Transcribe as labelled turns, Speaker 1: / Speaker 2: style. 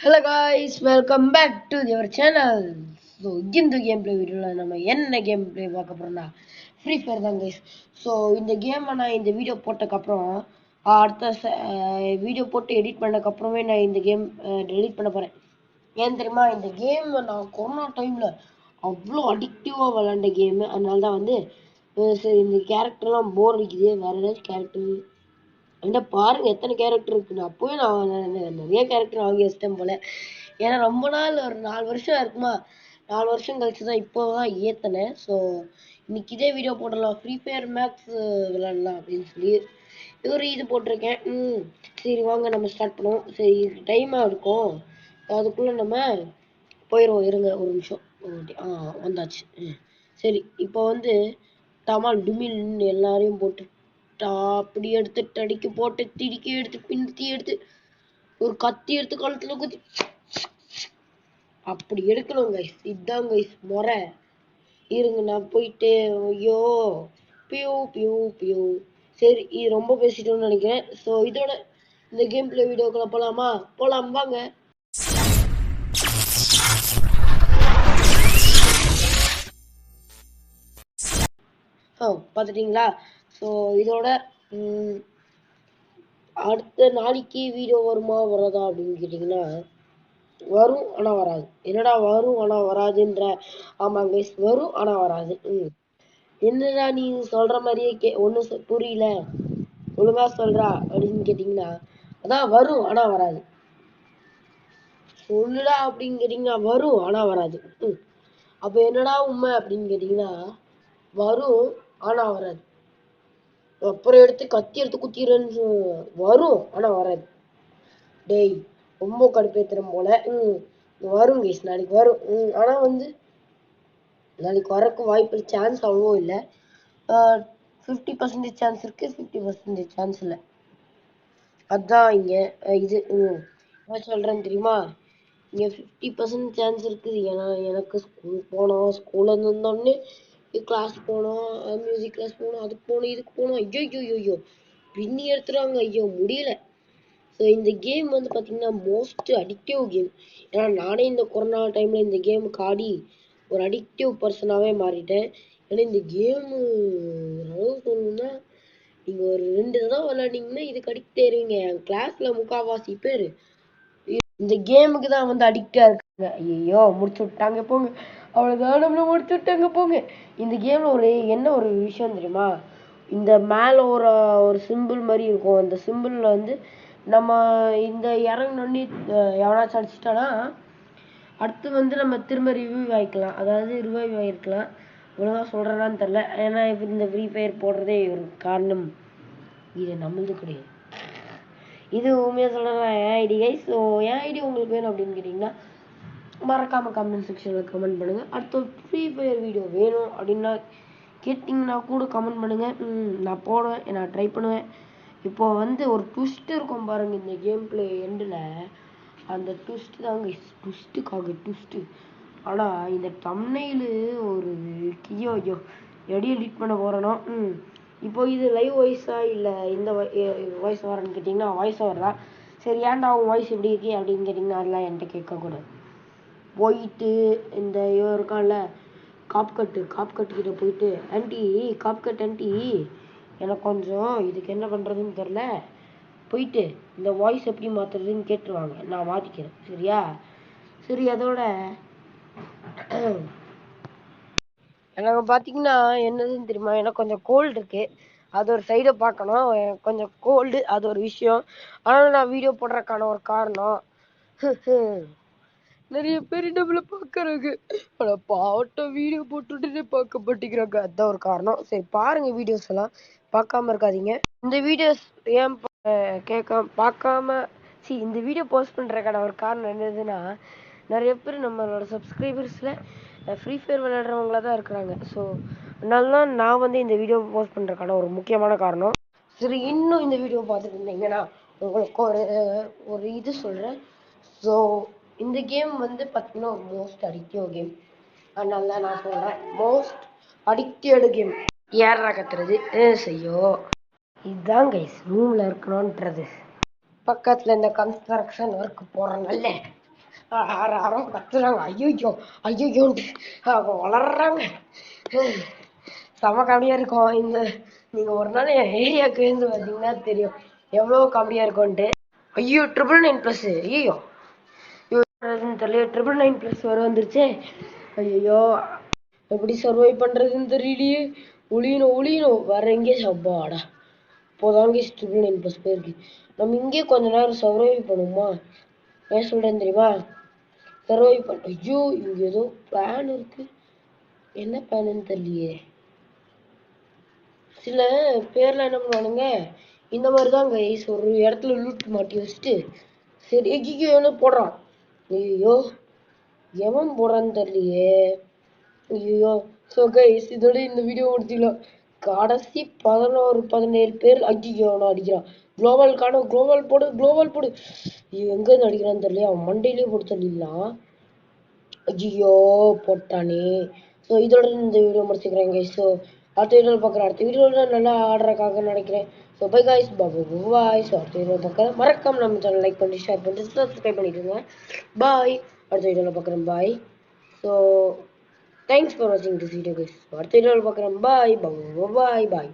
Speaker 1: Hello guys, welcome back to your channel. So இந்த gameplay வீடியோல நம்ம என்ன gameplay பார்க்க போறோம்னா ஃப்ரீ ஃபயர் தான் guys. ஸோ இந்த கேம் நான் இந்த வீடியோ போட்டதுக்கப்புறம் அடுத்த வீடியோ போட்டு எடிட் பண்ணதுக்கப்புறமே நான் இந்த கேம் டெலிட் பண்ண போறேன். ஏன் தெரியுமா, இந்த கேம் நான் கொரோனா டைம்ல அவ்வளோ அடிக்டிவா விளையாண்ட கேம். அதனால தான் வந்து சரி இந்த கேரக்டர்லாம் போர் அடிக்குது, வேற ஏதாச்சும் கேரக்டர் என்ன பாருங்க எத்தனை கேரக்டர் இருக்குன்னு. அப்போவே நான் நிறைய கேரக்டர் வாங்கி வச்சிட்டேன் போல. ஏன்னா ரொம்ப நாள் ஒரு 4 வருஷம் இருக்குமா, 4 வருஷம் கழிச்சு தான் இப்போதான் ஏத்தினேன். ஸோ இன்னைக்கு இதே வீடியோ போடலாம், ஃப்ரீ ஃபயர் மேக்ஸ் விளையாடலாம் அப்படின்னு சொல்லி இது போட்டிருக்கேன். சரி வாங்க நம்ம ஸ்டார்ட் பண்ணுவோம். சரி டைம் இருக்கும், அதுக்குள்ள நம்ம போயிடுவோம். இருங்க ஒரு நிமிஷம். வந்தாச்சு. சரி இப்போ வந்து டமால் டுமில்னு எல்லாரையும் போட்டு அப்படி எடுத்து தடிக்கு போட்டு திடிக்கி எடுத்து பின்னுத்தி எடுத்து ஒரு கத்தி எடுத்து கழுத்துல குத்தி அப்படி எடுக்கணும் கைஸ். இதுதான் கைஸ் முறை. இருங்க நான் போயிட்டு ஐயோ பியூ பியூ பியூ. சரி இது ரொம்ப பேசிட்டோம்னு நினைக்கிறேன். ஸோ இதோட இந்த கேம் பிளே வீடியோக்குள்ள போலாமா? போலாம் வாங்க. பார்த்துட்டீங்களா? ஸோ இதோட அடுத்த நாளைக்கு வீடியோ வருமா வராதா அப்படின்னு கேட்டிங்கன்னா வரும் ஆனா வராது. என்னடா வரும் ஆனா வராதுன்ற? ஆமாங்க வரும் ஆனா வராது. என்னடா நீ சொல்ற மாதிரியே ஒன்னும் புரியல, ஒழுங்கா சொல்றா அப்படின்னு கேட்டீங்கன்னா அதான் வரும் ஆனா வராது. சொல்லுடா அப்படின்னு கேட்டீங்கன்னா வரும் ஆனா வராது. அப்ப என்னடா உண்மை அப்படின்னு கேட்டீங்கன்னா வரும் ஆனா வராது. அப்புறம் எடுத்து கத்தி எடுத்து குத்திடுறேன்னு வரும் ஆனா வராது. டேய் ரொம்ப கடுப்பேத்துறோம் போல. வரும் கைஸ், நாளைக்கு வரும். ஆனா வந்து நாளைக்கு வரக்கு வாய்ப்பு சான்ஸ் அவ்வளோ இல்லை. 50% சான்ஸ் இருக்கு, 50% சான்ஸ் இல்லை. அதான் இங்க இது என்ன சொல்றேன்னு தெரியுமா? இங்க 50% சான்ஸ் இருக்குது. ஏன்னா எனக்கு ஸ்கூல் போனோம், ஸ்கூல்ல இருந்தோடனே கிளாஸ் போனோம், மியூசிக் கிளாஸ் போனோம், அதுக்கு போனோம் இதுக்கு போனோம். ஐயோ ஐயோ பின்னி எடுத்துருவாங்க. ஐயோ முடியல. ஸோ இந்த கேம் வந்து பார்த்தீங்கன்னா மோஸ்ட் அடிக்டிவ் கேம். ஏன்னா நானே இந்த கொரோனா டைமில் இந்த கேமுக்கு ஆடி ஒரு அடிக்டிவ் பர்சனாகவே மாறிட்டேன். ஏன்னா இந்த கேமு ஓரளவு சொல்லணும்னா நீங்கள் ஒரு 2 தடவை விளையாடிங்கன்னா இதுக்கு அடிக்ட் ஆயிருவீங்க. என் கிளாஸில் முக்கால்வாசி பேர் இந்த கேமுக்கு தான் வந்து அடிக்டாக இருக்காங்க. ஐயோ முடிச்சு விட்டாங்க போங்க, அவ்வளோதான் நம்மளை முடிச்சு விட்டாங்க போங்க. இந்த கேமில் ஒரு விஷயம் தெரியுமா? இந்த மேலே ஒரு சிம்பிள் மாதிரி இருக்கும். அந்த சிம்பிளில் வந்து நம்ம இந்த இறங்கினோடனே எவனாச்சும் அடிச்சிட்டானா அடுத்து வந்து நம்ம திரும்ப ரிவைவ் ஆகிக்கலாம். அதாவது ரிவைவ் ஆகிருக்கலாம். ஒழுங்காக சொல்கிறேன்னான்னு தெரில. ஏன்னா இப்போ இந்த ஃப்ரீ ஃபயர் போடுறதே ஒரு காரணம் இது நம்மளது கிடையாது. இது உண்மையாக சொல்கிறேன் என் ஐடி கைஸ். ஸோ என் ஐடி உங்களுக்கு வேணும் அப்படின்னு கேட்டிங்கன்னா மறக்காமல் கமெண்ட் செக்ஷனில் கமெண்ட் பண்ணுங்கள். அடுத்த ஃப்ரீ ஃபயர் வீடியோ வேணும் அப்படின்னா கேட்டிங்கன்னா கூட கமெண்ட் பண்ணுங்கள். நான் போடுவேன், நான் ட்ரை பண்ணுவேன். இப்போ வந்து ஒரு ட்விஸ்ட் இருக்கும் பாருங்க இந்த கேம் பிளே எண்டில். அந்த ட்விஸ்ட் தாங்க ட்விஸ்ட்டுக்காக ட்விஸ்ட்டு. ஆனால் இந்த தம்ப்நெயிலு ஒரு ஐயோ எப்படி எடிட் பண்ண போகிறேனோ. இப்போ இது லைவ் வாய்ஸா இல்லை இந்த வாய்ஸ் வரேன்னு கேட்டிங்கன்னா வாய்ஸ் ஓவர் தான். சரி ஏன்டா உன் வாய்ஸ் எப்படி இருக்கே அப்படின்னு கேட்டிங்கன்னா அதெல்லாம் என்கிட்ட கேட்கக்கூடாது. போயிட்டு இந்த இவன் இருக்கான்ல காப்கட்டு கிட்ட போயிட்டு ஆன்ட்டி காப்கட் ஆன்ட்டி எனக்கு கொஞ்சம் இதுக்கு என்ன பண்ணுறதுன்னு தெரில, போயிட்டு இந்த வாய்ஸ் எப்படி மாற்றுறதுன்னு கேட்டுருவாங்க, நான் மாற்றிக்கிறேன். சரியா? சரி அதோட எனக்கு பார்த்தீங்கன்னா என்னதுன்னு தெரியுமா, எனக்கு கொஞ்சம் கோல்டு இருக்குது. அது ஒரு சைடை பார்க்கணும். எனக்கு கொஞ்சம் கோல்டு, அது ஒரு விஷயம். ஆனால் நான் வீடியோ போடுறதுக்கான ஒரு காரணம் நிறைய பேர் நம்மள பார்க்கறாங்க. ஆனால் பாவட்ட வீடியோ போட்டுட்டு பார்க்க மாட்டேங்கிறாங்க. அதுதான் ஒரு காரணம். சரி பாருங்க வீடியோஸ் எல்லாம், பார்க்காம இருக்காதீங்க. இந்த வீடியோஸ் ஏன் பார்க்காம இந்த வீடியோ போஸ்ட் பண்ணுறதுக்கான ஒரு காரணம் என்னதுன்னா, நிறைய பேர் நம்மளோட சப்ஸ்கிரைபர்ஸில் ஃப்ரீ ஃபயர் விளையாடுறவங்களா தான் இருக்கிறாங்க. ஸோ அதனால தான் நான் வந்து இந்த வீடியோ போஸ்ட் பண்ணுறதுக்கான ஒரு முக்கியமான காரணம். சரி இன்னும் இந்த வீடியோ பார்த்துட்டு இருந்தீங்கன்னா உங்களுக்கு ஒரு இது சொல்கிறேன். ஸோ இந்த கேம் வந்து பார்த்தீங்கன்னா ஒரு மோஸ்ட் அடிக்டிவ் கேம். அதனால நான் சொல்கிறேன் மோஸ்ட் அடிக்டட் கேம். ஏறா கத்துறது செய்யோ இதுதான் கைஸ் ரூமில் இருக்கணுன்றது. பக்கத்தில் இந்த கன்ஸ்ட்ரக்ஷன் ஒர்க் போகிறனால யாரோ கத்துறாங்க. ஐயோ ஐயோன்ட்டு வளர்றாங்க. செம காமெடியா இருக்கும். நீங்க ஒரு நாள் என் ஏரியாவுக்கு இருந்து பார்த்தீங்கன்னா தெரியும் எவ்வளோ காமெடியா இருக்கும்ட்டு. ஐயோ 999+. ஐயோ தெரியல, 999+ வர வந்துருச்சே. ஐயோ எப்படி சர்வை பண்றதுன்னு தெரியலையே. ஒளியணும் வேற எங்கேயே சப்பாடா. இப்போதாங்க 999+ போயிருக்கு. நம்ம இங்கே கொஞ்ச நேரம் சர்வை பண்ணுவோமா? ஏன் சொல்றேன் தெரியுமா? சர்வை பண்ண. ஐயோ இங்க ஏதோ பிளான் இருக்கு. என்ன பிளான்னு தெரியலையே. சில பேர்ல என்ன பண்ணுவானுங்க, இந்த மாதிரிதான் கைஸ், ஒரு இடத்துல லூட் மாட்டி வச்சுட்டு சரி எவ்வளோ போடுறான். ஐயோ எவன் போடுறான்னு தெரியலையே. ஐயோ ஸோ கைஸ் இதோட இந்த வீடியோ முடிச்சுக்கலாம். கடைசி 11-17 பேர் ஐயோ அவனை அடிக்கிறான். குளோபல் போடு. எங்க இருந்து அடிக்கிறான்னு தெரியல. அவன் மண்டையிலேயே போட்டு தள்ளிடலாம். ஐயோ போட்டானே. ஸோ இதோட இந்த வீடியோ முடிச்சுக்கிறேன் கைஸ். ஸோ அடுத்த வீடியோவில் பார்க்குறேன். அடுத்த வீடியோவில் நல்லா ஆடுறக்காக நினைக்கிறேன். ஸோ பை கைஸ், பாய். ஸோ அடுத்த வீடியோவில் பார்க்குறேன். மறக்காம நம்ம சேனல் லைக் பண்ணி ஷேர் பண்ணிட்டு சப்ஸ்கிரைப் பண்ணிடுங்க. பாய். அடுத்த வீடியோவில் பார்க்குறேன். பாய். ஸோ தேங்க்ஸ் ஃபார் வாட்சிங் திஸ் வீடியோ கைஸ். அடுத்த வீடியோவில் பார்க்குறேன். பாய்.